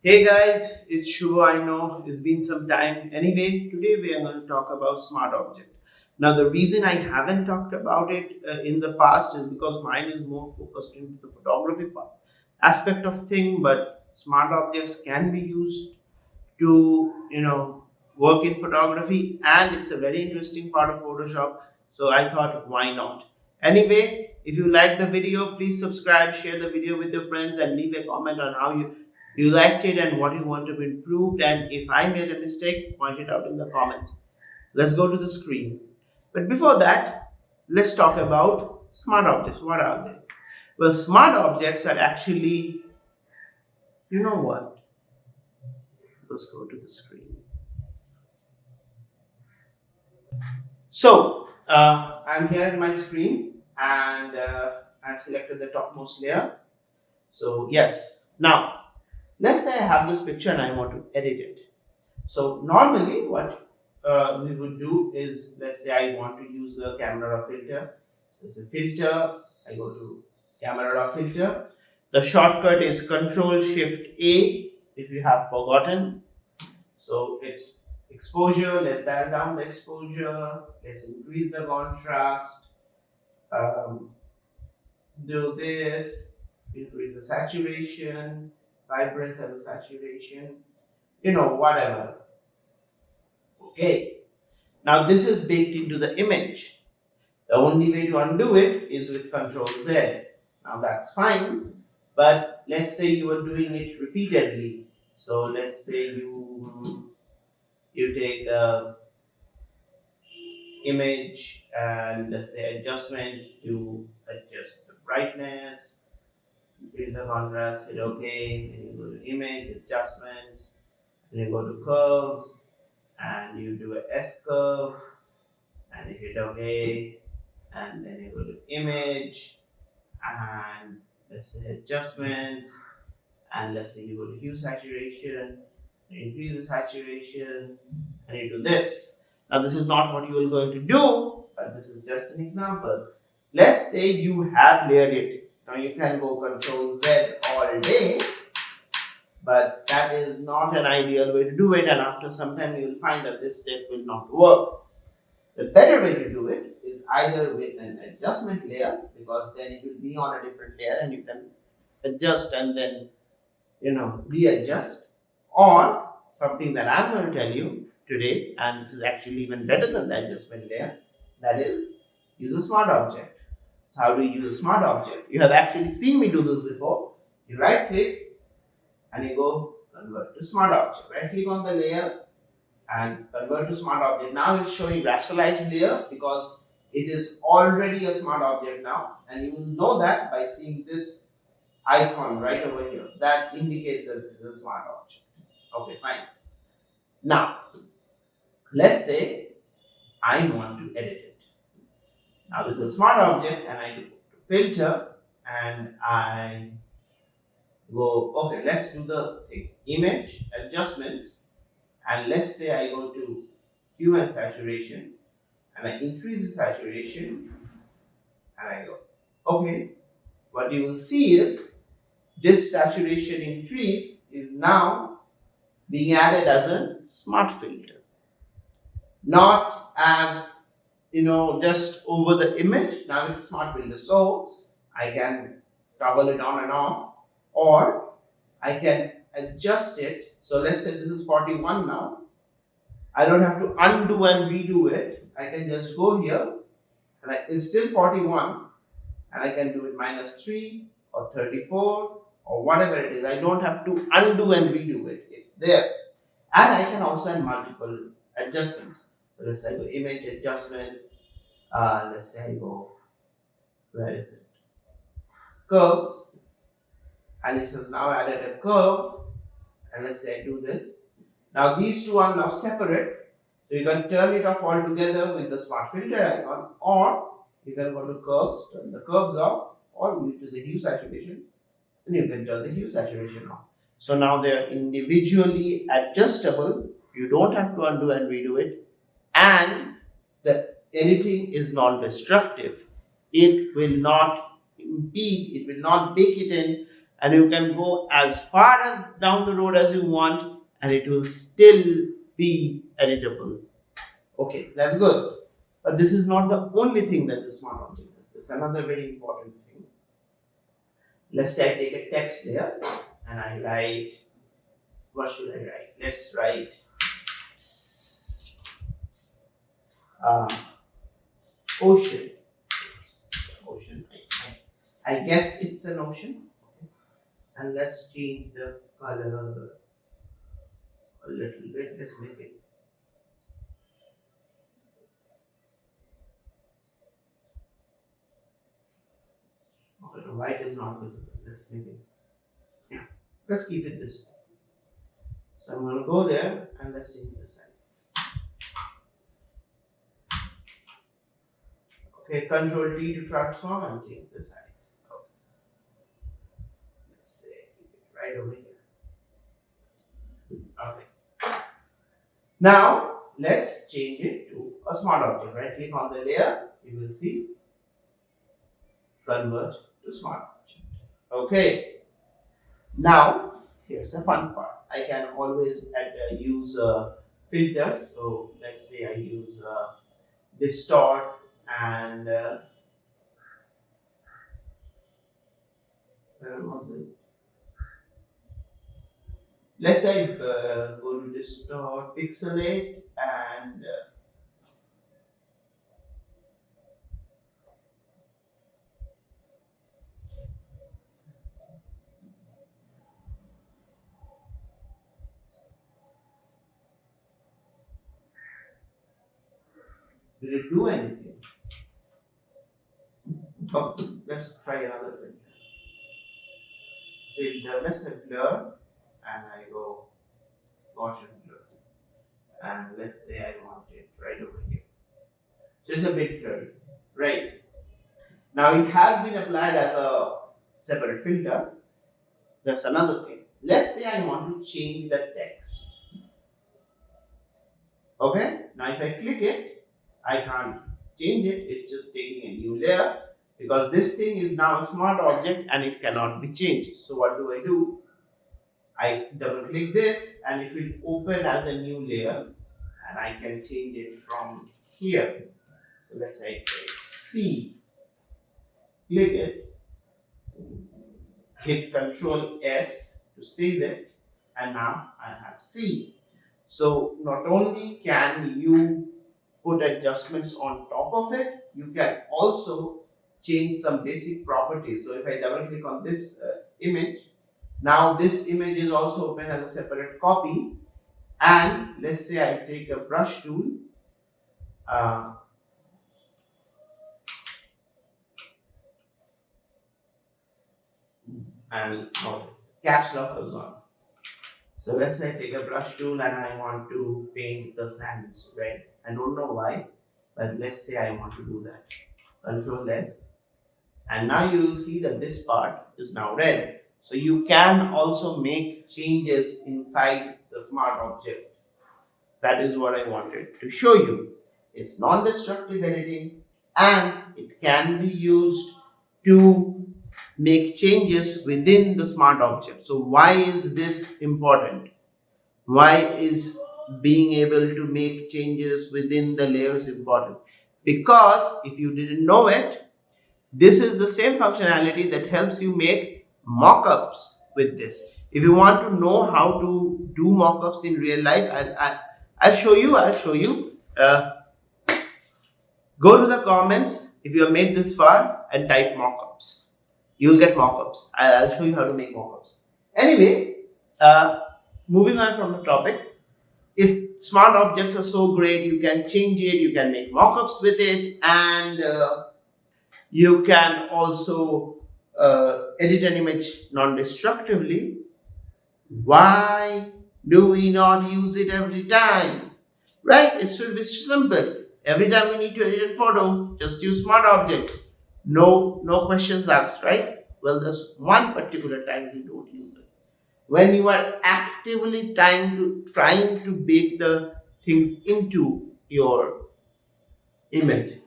Hey guys, it's Shubho. I know it's been some time. Anyway, today we are going to talk about smart object. Now, the reason I haven't talked about it in the past is because mine is more focused into the photography part aspect of thing. But smart objects can be used to work in photography, and it's a very interesting part of Photoshop. So I thought, why not? Anyway, if you like the video, please subscribe, share the video with your friends, and leave a comment on how you liked it and what you want to be improved. And if I made a mistake, point it out in the comments. Let's go to the screen. But before that, let's talk about smart objects. What are they? Well, smart objects are actually, you know what? Let's go to the screen. So I'm here at my screen, and I've selected the topmost layer. So yes, now let's say I have this picture and I want to edit it. So normally what we would do is, let's say I want to use the camera raw filter. So it's a filter. I go to camera raw filter. The shortcut is Control Shift A if you have forgotten. So it's exposure. Let's dial down the exposure. Let's increase the contrast. Um, do this. Increase the saturation, vibrance and the saturation. Whatever. Okay. Now this is baked into the image. The only way to undo it is with Control Z. Now that's fine, but let's say you are doing it repeatedly. So let's say you take a image and let's say adjustment to adjust the brightness, increase the contrast, hit OK, then you go to image adjustments, then you go to curves and you do a S curve and you hit OK, and then you go to image and let's say adjustments, and let's say you go to hue saturation, you increase the saturation, and you do this. Now this is not what you are going to do, but this is just an example. Let's say you have layered it. Now you can go Control Z all day, but that is not an ideal way to do it, and after some time you will find that this step will not work. The better way to do it is either with an adjustment layer, because then it will be on a different layer and you can adjust and then readjust, or something that I'm going to tell you today, and this is actually even better than the adjustment layer, that is use a smart object. So how do you use a smart object? You have actually seen me do this before. You right click and you go convert to smart object. Right click on the layer and convert to smart object. Now it's showing rationalized layer because it is already a smart object now, and you will know that by seeing this icon right over here. That indicates that this is a smart object. Okay, fine. Now, let's say I want to edit it. Now this is a smart object and I go to filter and I go, okay, let's do the image adjustments, and let's say I go to hue and saturation and I increase the saturation and I go, okay, what you will see is this saturation increase is now being added as a smart filter, not as just over the image. Now it's a smart filter, so I can toggle it on and off, or I can adjust it. So let's say this is 41 now. I don't have to undo and redo it. I can just go here and it's still 41, and I can do it -3 or 34 or whatever it is. I don't have to undo and redo it. It's there. And I can also add multiple adjustments. So let's say I go image adjustments. Let's say I go, where is it? Curves. And it says now added a curve. And let's say I do this. Now these two are now separate. So you can turn it off altogether with the smart filter icon, or you can go to curves, turn the curves off, or go to the hue saturation, and you can turn the hue saturation off. So now they are individually adjustable. You don't have to undo and redo it, and the editing is non-destructive. It will not impede, it will not bake it in and you can go as far as down the road as you want, and it will still be editable. Okay, that's good. But this is not the only thing that the smart object does. There's another very important thing. Let's say I take a text layer and I write, what should I write? Let's write uh, ocean. Ocean. I guess it's an ocean. And let's change the color a little bit. Let's make it. Okay, the white is not visible. Let's make it. Yeah. Let's keep it this way. So I'm going to go there and let's change the size. Okay, Control T to transform and change the size. Okay. Let's say keep it right over here. Okay. Now let's change it to a smart object. Right click on the layer, you will see convert to smart object. Okay. Now here's the fun part. I can always use a filter. So let's say I use distort and where was it? Let's say go to distort, pixelate, and did it do anything? Oh, let's try another filter. Let's say blur, and I go Gaussian blur, and let's say I want it right over here. So it's a bit blurry, right? Now it has been applied as a separate filter. That's another thing. Let's say I want to change the text. Okay, now if I click it, I can't change it. It's just taking a new layer because this thing is now a smart object and it cannot be changed. So what do? I double click this and it will open as a new layer and I can change it from here. So let's say C. Click it, hit Control S to save it, and now I have C. So not only can you put adjustments on top of it, you can also change some basic properties. So if I double click on this image, now this image is also open as a separate copy, and let's say I take a brush tool, and caps lock is on. So let's say I take a brush tool and I want to paint the sands red. I don't know why, but let's say I want to do that. Control S, and now you will see that this part is now red. So you can also make changes inside the smart object. That is what I wanted to show you. It's non-destructive editing and it can be used to make changes within the smart object. So why is this important? Why is being able to make changes within the layers important? Because if you didn't know it, this is the same functionality that helps you make mockups with this. If you want to know how to do mockups in real life, I'll show you. Go to the comments if you have made this far and type mockups. You will get mockups. I'll show you how to make mockups. Anyway, moving on from the topic, if smart objects are so great, you can change it, you can make mockups with it, and you can also edit an image non-destructively. Why do we not use it every time? Right? It should be simple. Every time we need to edit a photo, just use smart objects. No questions asked, right? Well, there's one particular time we don't use it. When you are actively trying to bake the things into your image.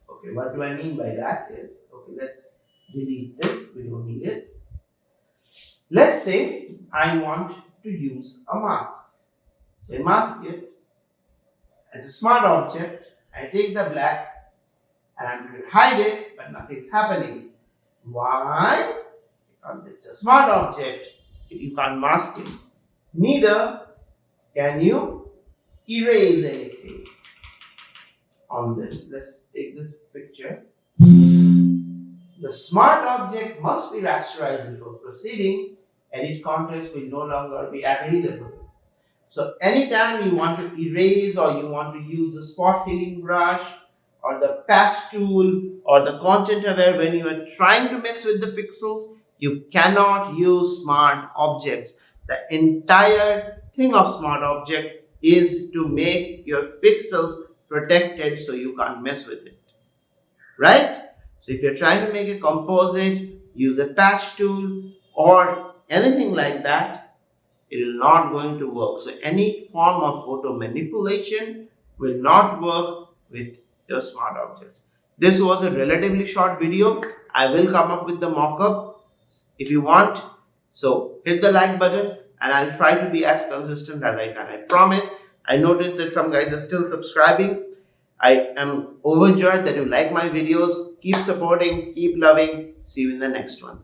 Okay, what do I mean by that is, okay, let's delete this, we don't need it. Let's say I want to use a mask. So I mask it as a smart object. I take the black and I'm going to hide it, but nothing's happening. Why? Because it's a smart object. You can't mask it. Neither can you erase anything on this. Let's take this picture. The smart object must be rasterized before proceeding. Edit context will no longer be available. So anytime you want to erase or you want to use the spot healing brush or the patch tool or the content aware, when you are trying to mess with the pixels, you cannot use smart objects. The entire thing of smart object is to make your pixels protected so you can't mess with it. Right? So if you're trying to make a composite, use a patch tool or anything like that, it is not going to work. So any form of photo manipulation will not work with your smart objects. This was a relatively short video. I will come up with the mock-up if you want. So hit the like button and I'll try to be as consistent as I can. I promise. I noticed that some guys are still subscribing. I am overjoyed that you like my videos. Keep supporting, keep loving. See you in the next one.